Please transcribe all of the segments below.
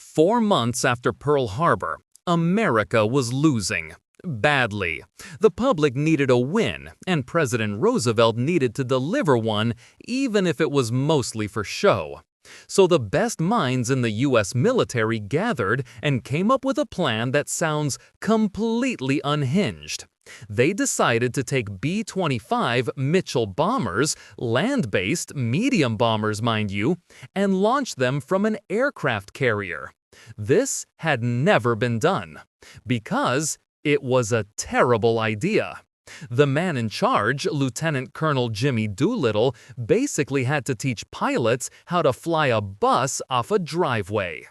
4 months after Pearl Harbor, America was losing. Badly. The public needed a win, and President Roosevelt needed to deliver one, even if it was mostly for show. So the best minds in the U.S. military gathered and came up with a plan that sounds completely unhinged. They decided to take B-25 Mitchell bombers, land-based medium bombers mind you, and launch them from an aircraft carrier. This had never been done, because it was a terrible idea. The man in charge, Lieutenant Colonel Jimmy Doolittle, basically had to teach pilots how to fly a bus off a driveway.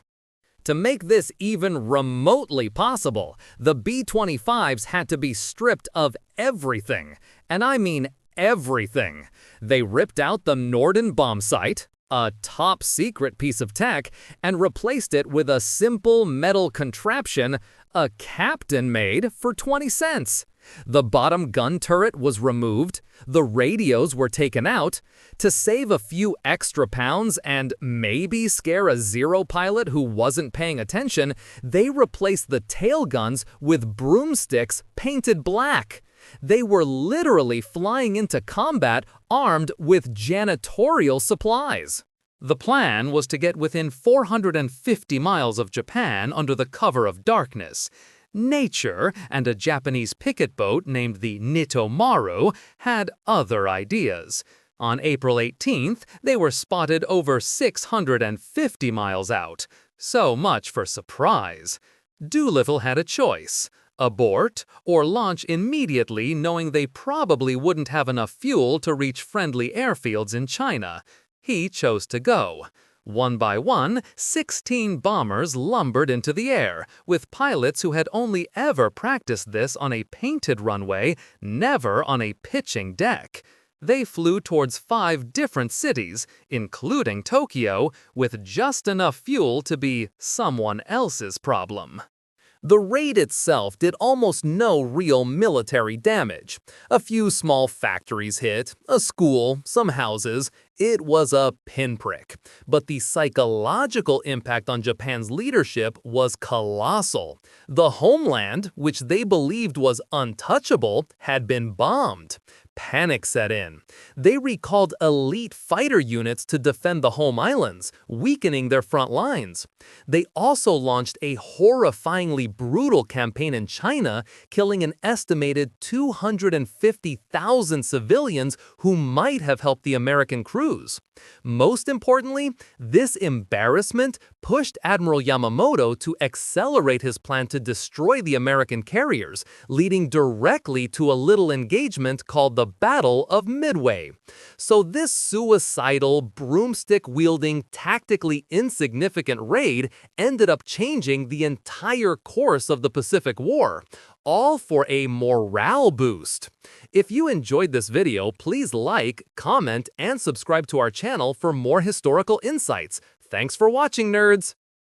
To make this even remotely possible, the B-25s had to be stripped of everything, and I mean everything. They ripped out the Norden bomb sight, a top-secret piece of tech, and replaced it with a simple metal contraption a captain made for 20 cents. The bottom gun turret was removed, the radios were taken out. To save a few extra pounds and maybe scare a Zero pilot who wasn't paying attention, they replaced the tail guns with broomsticks painted black. They were literally flying into combat armed with janitorial supplies. The plan was to get within 450 miles of Japan under the cover of darkness. Nature and a Japanese picket boat named the Nitomaru had other ideas. On April 18th, they were spotted over 650 miles out. So much for surprise. Doolittle had a choice: abort or launch immediately, knowing they probably wouldn't have enough fuel to reach friendly airfields in China. He chose to go. One by one, 16 bombers lumbered into the air, with pilots who had only ever practiced this on a painted runway, never on a pitching deck. They flew towards 5 different cities, including Tokyo, with just enough fuel to be someone else's problem. The raid itself did almost no real military damage. A few small factories hit, a school, some houses. It was a pinprick. But the psychological impact on Japan's leadership was colossal. The homeland, which they believed was untouchable, had been bombed. Panic set in. They recalled elite fighter units to defend the home islands, weakening their front lines. They also launched a horrifyingly brutal campaign in China, killing an estimated 250,000 civilians who might have helped the American crews. Most importantly, this embarrassment pushed Admiral Yamamoto to accelerate his plan to destroy the American carriers, leading directly to a little engagement called the Battle of Midway. So this suicidal, broomstick-wielding, tactically insignificant raid ended up changing the entire course of the Pacific War, all for a morale boost. If you enjoyed this video, please like, comment, and subscribe to our channel for more historical insights. Thanks for watching, nerds!